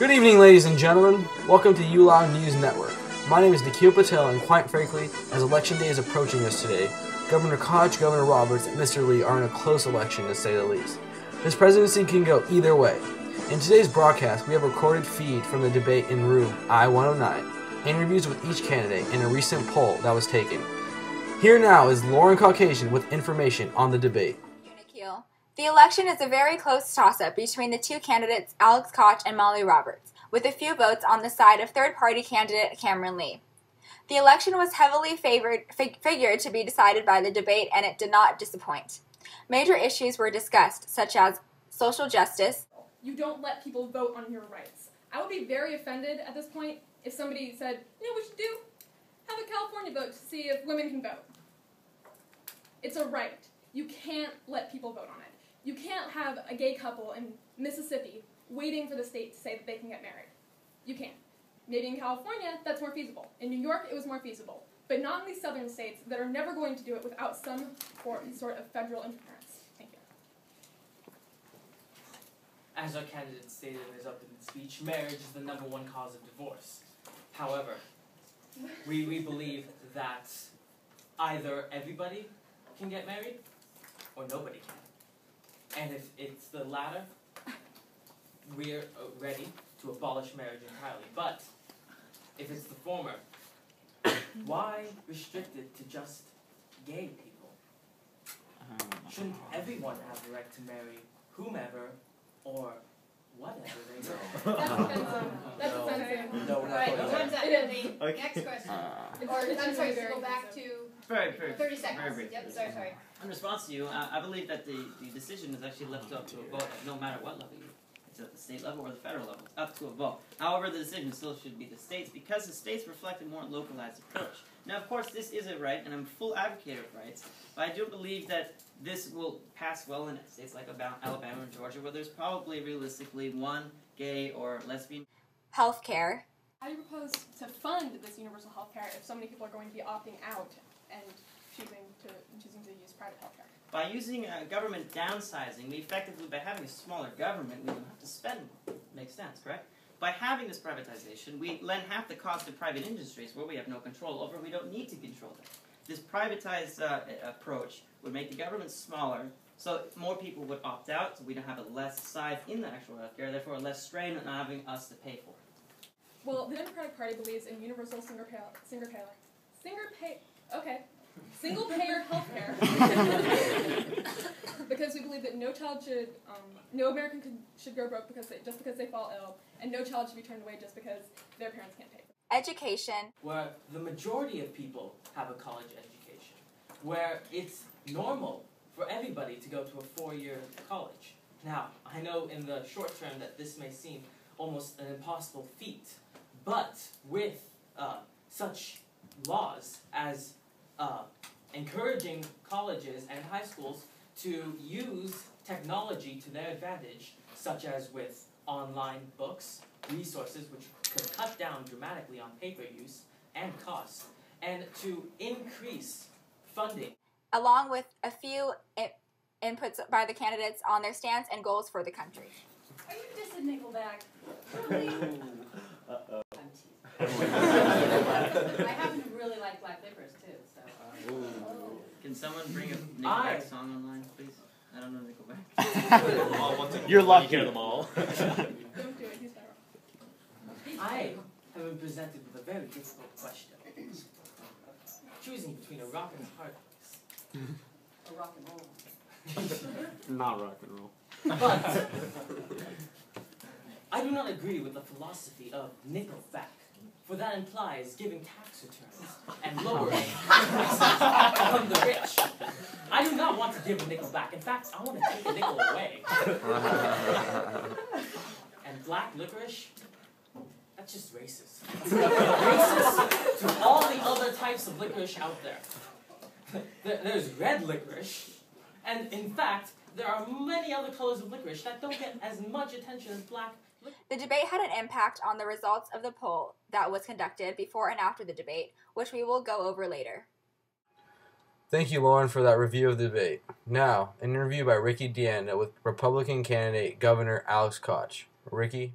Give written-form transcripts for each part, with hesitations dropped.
Good evening, ladies and gentlemen. Welcome to Eulau News Network. My name is Nikhil Patel, and quite frankly, as Election Day is approaching us today, Governor Koch, Governor Roberts, and Mr. Lee are in a close election, to say the least. This presidency can go either way. In today's broadcast, we have a recorded feed from the debate in room I-109, interviews with each candidate, and a recent poll that was taken. Here now is Lauren Caucasian with information on the debate. Nikhil. The election is a very close toss-up between the two candidates, Alex Koch and Molly Roberts, with a few votes on the side of third-party candidate Cameron Lee. The election was heavily figured to be decided by the debate, and it did not disappoint. Major issues were discussed, such as social justice. You don't let people vote on your rights. I would be very offended at this point if somebody said, you know what we should do? Have a California vote to see if women can vote. It's a right. You can't let people vote on it. You can't have a gay couple in Mississippi waiting for the state to say that they can get married. You can't. Maybe in California, that's more feasible. In New York, it was more feasible. But not in these southern states that are never going to do it without some sort of federal interference. Thank you. As our candidate stated in his opening speech, marriage is the #1 cause of divorce. However, we believe that either everybody can get married or nobody can. And if it's the latter, we're ready to abolish marriage entirely. But if it's the former, why restrict it to just gay people? Shouldn't everyone have the right to marry whomever or whatever they know? That's offensive. That's offensive. No, we're not Right, going time's there. up. It Andy. Next question. I'm sorry, so go back to Very 30 seconds. Very brief. Yep, sorry. In response to you, I believe that the decision is actually left up to a vote at no matter what level you it's at the state level or the federal level. It's up to a vote. However, the decision still should be the states because the states reflect a more localized approach. Now, of course, this is a right, and I'm a full advocate of rights, but I do believe that this will pass well in states like Alabama and Georgia, where there's probably realistically one gay or lesbian. Healthcare. How do you propose to fund this universal health care if so many people are going to be opting out and choosing to use private health care? By using government downsizing, we effectively, by having a smaller government, we don't have to spend more. Makes sense, correct? By having this privatization, we lend half the cost to private industries where we have no control over, we don't need to control them. This privatized approach would make the government smaller, so more people would opt out, so we don't have a less side in the actual healthcare, therefore less strain on having us to pay for it. Well, the Democratic Party believes in universal single-payer health care because we believe that no American should go broke just because they fall ill, and no child should be turned away just because their parents can't pay for it. Education. Where the majority of people have a college education, where it's normal for everybody to go to a 4-year college. Now, I know in the short term that this may seem almost an impossible feat, but with such laws as encouraging colleges and high schools to use technology to their advantage, such as with online books, resources which could cut down dramatically on paper use and costs, and to increase funding. Along with a few inputs by the candidates on their stance and goals for the country. Are you dissing Nickelback? Really? Uh-oh. I'm teasing. I happen to really like Black Licorice too, so. Can someone bring a Nickelback song online, please? I don't know Nickelback. You're lucky. You hear them all. Don't do it, he's better. I have been presented with a very difficult question. Choosing between a rock and a hard place. A rock and roll. Not rock and roll. But I do not agree with the philosophy of Nickelback, for that implies giving tax returns and lowering taxes from the rich. I do not want to give a nickel back. In fact, I want to take a nickel away. And black licorice, that's just racist. Racist to all the other types of licorice out there. There's red licorice, and in fact, there are many other colors of licorice that don't get as much attention as black. The debate had an impact on the results of the poll that was conducted before and after the debate, which we will go over later. Thank you, Lauren, for that review of the debate. Now, an interview by Ricky Deanna with Republican candidate Governor Alex Koch. Ricky?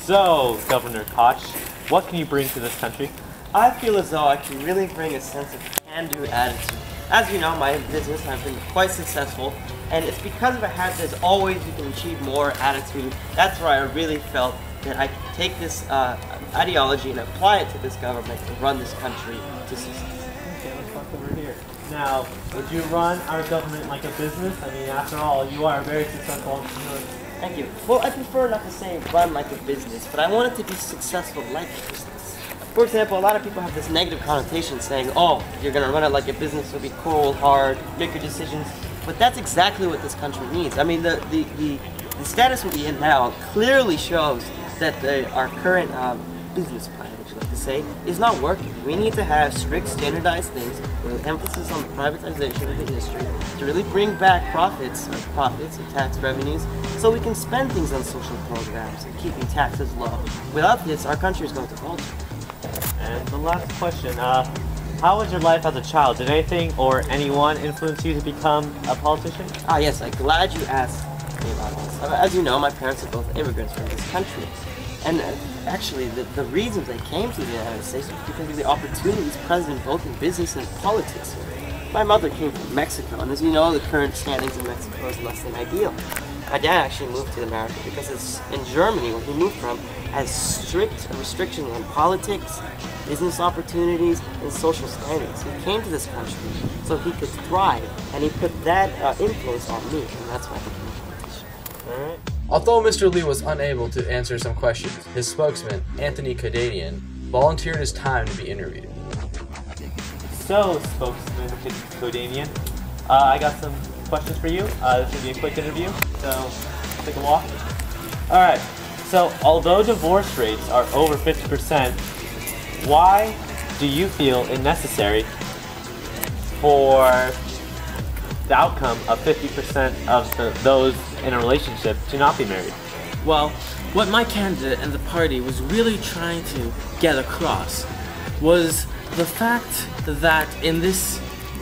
So, Governor Koch, what can you bring to this country? I feel as though I can really bring a sense of can-do attitude. As you know, my business has been quite successful, and it's because I have this always you can achieve more attitude. That's where I really felt that I could take this ideology and apply it to this government and run this country to success. Okay, let's talk over here. Now, would you run our government like a business? I mean, after all, you are a very successful entrepreneur. Thank you. Well, I prefer not to say run like a business, but I want it to be successful like a business. For example, a lot of people have this negative connotation saying, oh, you're going to run it like a business, it'll be cold, hard, make your decisions. But that's exactly what this country needs. I mean, the status we're in now clearly shows that our current business plan, which you like to say, is not working. We need to have strict, standardized things with emphasis on the privatization of the industry to really bring back profits and tax revenues so we can spend things on social programs and keeping taxes low. Without this, our country is going to falter. And the last question, how was your life as a child? Did anything or anyone influence you to become a politician? Ah yes, I'm glad you asked me about this. As you know, my parents are both immigrants from this country. And actually, the reasons they came to the United States was because of the opportunities present both in business and politics. My mother came from Mexico, and as you know, the current standings in Mexico is less than ideal. My dad actually moved to America because it's in Germany, where he moved from, has strict restrictions on politics, business opportunities, and social standings. He came to this country so he could thrive, and he put that influence on me, and that's why I became a politician. Alright. Although Mr. Lee was unable to answer some questions, his spokesman, Anthony Kadanian, volunteered his time to be interviewed. So, spokesman Kodanian, I got some questions for you. This will be a quick interview, so take a walk. Alright, so although divorce rates are over 50%, why do you feel it necessary for the outcome of 50% of those in a relationship to not be married? Well, what my candidate and the party was really trying to get across was the fact that in this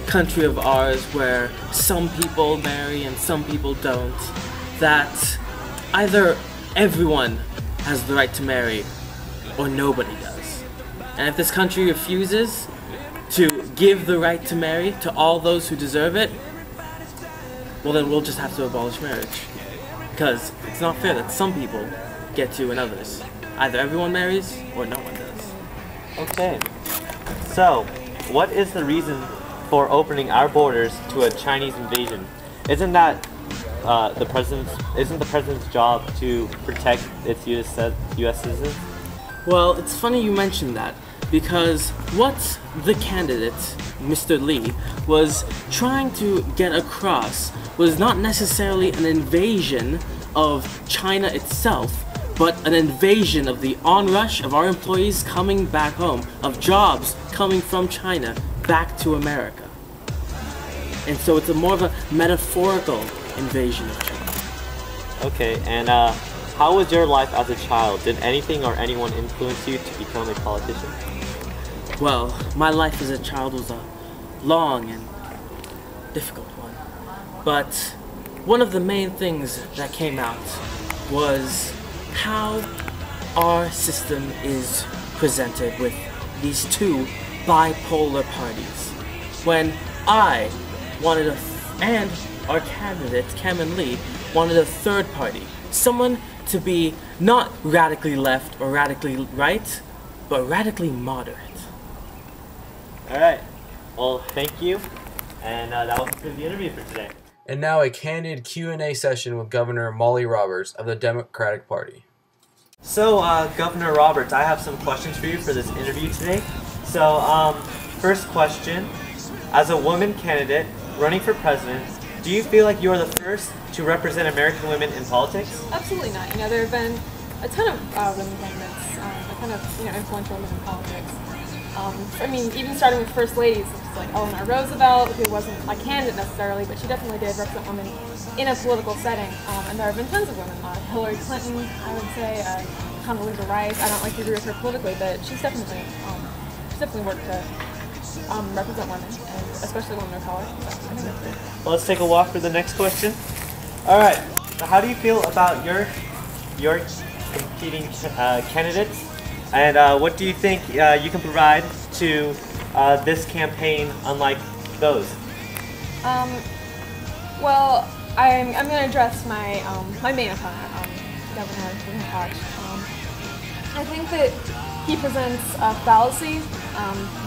country of ours where some people marry and some people don't, that either everyone has the right to marry or nobody does. And if this country refuses to give the right to marry to all those who deserve it, well then we'll just have to abolish marriage. Because it's not fair that some people get to and others. Either everyone marries or no one does. Okay. So, what is the reason for opening our borders to a Chinese invasion? Isn't that the president's job to protect its U.S. citizens? Well, it's funny you mentioned that, because what the candidate, Mr. Lee, was trying to get across was not necessarily an invasion of China itself, but an invasion of the onrush of our employees coming back home, of jobs coming from China back to America. And so it's more of a metaphorical invasion of China. Okay, and how was your life as a child? Did anything or anyone influence you to become a politician? Well, my life as a child was a long and difficult one. But one of the main things that came out was how our system is presented with these two bipolar parties. When I wanted and our candidate, Cameron Lee, wanted a third party. Someone to be not radically left or radically right, but radically moderate. Alright, well thank you, and that will conclude the interview for today. And now a candid Q&A session with Governor Molly Roberts of the Democratic Party. So, Governor Roberts, I have some questions for you for this interview today. So, first question, as a woman candidate running for president, do you feel like you are the first to represent American women in politics? Absolutely not. You know, there have been a ton of women candidates, a ton of influential women in politics. I mean, even starting with first ladies, like Eleanor Roosevelt, who wasn't a candidate necessarily, but she definitely did represent women in a political setting. And there have been tons of women. Hillary Clinton, I would say, Condoleezza Rice. I don't like to agree with her politically, but she's definitely worked to represent women, and especially women of color. So I think that's great. Well, let's take a walk for the next question. Alright, so how do you feel about your competing candidates, and what do you think you can provide to this campaign, unlike those? Well, I'm going to address my my main opponent, Governor Koch. I think that he presents a fallacy,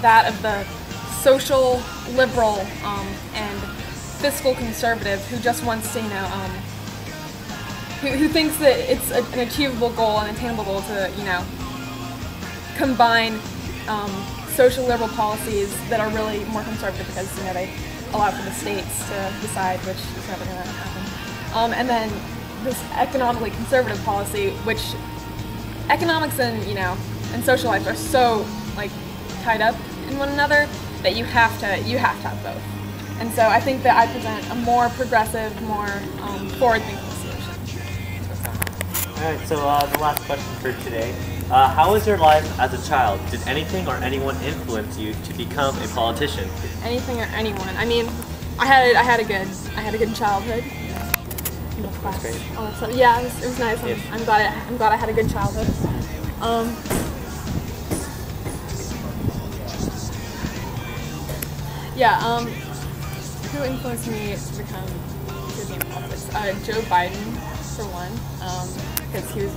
that of the social liberal and fiscal conservative who just wants to, who thinks that it's an achievable goal, an attainable goal to, combine social liberal policies that are really more conservative because, they allow for the states to decide, which is never going to happen. And then this economically conservative policy, which economics and social life are so tied up in one another that you have to have both. And so I think that I present a more progressive, more forward-thinking solution. All right. So the last question for today: how was your life as a child? Did anything or anyone influence you to become a politician? Anything or anyone. I mean, I had a good childhood. That's great. So, yeah, it was nice. Yes. I'm glad I had a good childhood. Who influenced me to be in politics? Joe Biden, for one, because he's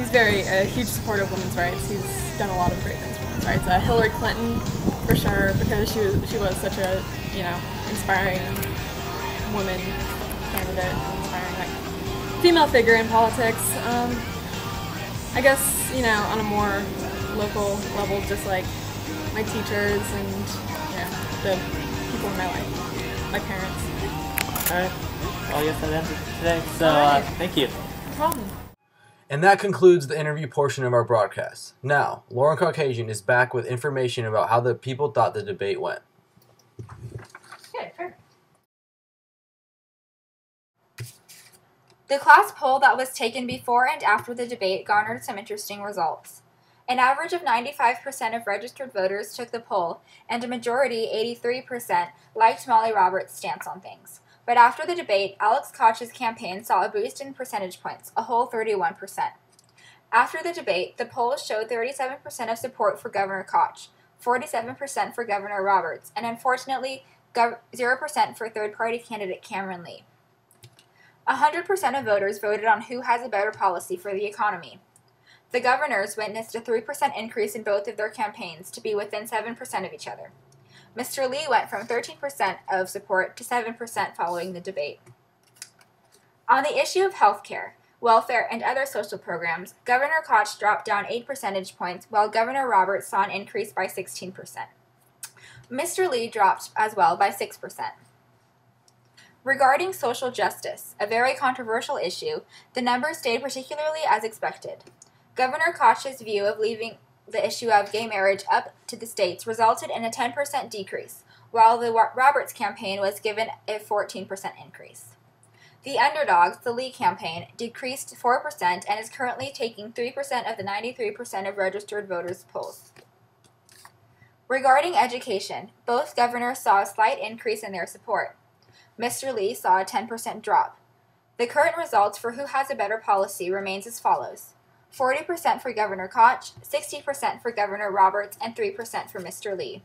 very a huge supporter of women's rights. He's done a lot of great things for women's rights. Hillary Clinton, for sure, because she was such a inspiring woman candidate, inspiring female figure in politics. I guess on a more local level, just like my teachers and the people in my life, my parents. All right. Well, I guess that ends it today. So thank you. No problem. And that concludes the interview portion of our broadcast. Now, Lauren Caucasian is back with information about how the people thought the debate went. Good, perfect. The class poll that was taken before and after the debate garnered some interesting results. An average of 95% of registered voters took the poll, and a majority, 83%, liked Molly Roberts' stance on things. But after the debate, Alex Koch's campaign saw a boost in percentage points, a whole 31%. After the debate, the polls showed 37% of support for Governor Koch, 47% for Governor Roberts, and unfortunately, 0% for third-party candidate Cameron Lee. 100% of voters voted on who has a better policy for the economy. The governors witnessed a 3% increase in both of their campaigns to be within 7% of each other. Mr. Lee went from 13% of support to 7% following the debate. On the issue of health care, welfare, and other social programs, Governor Koch dropped down 8 percentage points, while Governor Roberts saw an increase by 16%. Mr. Lee dropped as well by 6%. Regarding social justice, a very controversial issue, the numbers stayed particularly as expected. Governor Koch's view of leaving the issue of gay marriage up to the states resulted in a 10% decrease, while the Roberts campaign was given a 14% increase. The underdogs, the Lee campaign, decreased 4% and is currently taking 3% of the 93% of registered voters' polls. Regarding education, both governors saw a slight increase in their support. Mr. Lee saw a 10% drop. The current results for who has a better policy remains as follows: 40% for Governor Koch, 60% for Governor Roberts, and 3% for Mr. Lee.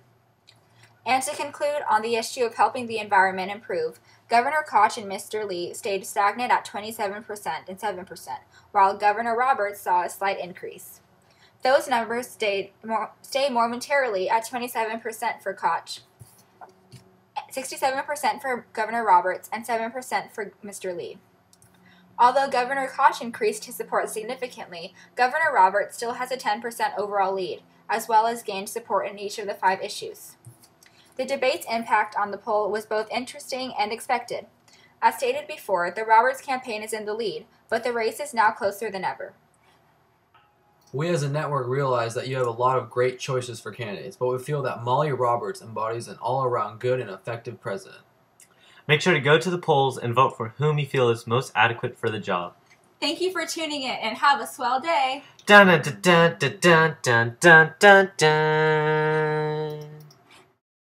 And to conclude on the issue of helping the environment improve, Governor Koch and Mr. Lee stayed stagnant at 27% and 7%, while Governor Roberts saw a slight increase. Those numbers stay momentarily at 27% for Koch, 67% for Governor Roberts, and 7% for Mr. Lee. Although Governor Koch increased his support significantly, Governor Roberts still has a 10% overall lead, as well as gained support in each of the 5 issues. The debate's impact on the poll was both interesting and expected. As stated before, the Roberts campaign is in the lead, but the race is now closer than ever. We as a network realize that you have a lot of great choices for candidates, but we feel that Molly Roberts embodies an all-around good and effective president. Make sure to go to the polls and vote for whom you feel is most adequate for the job. Thank you for tuning in, and have a swell day. Dun dun dun dun dun dun dun dun dun.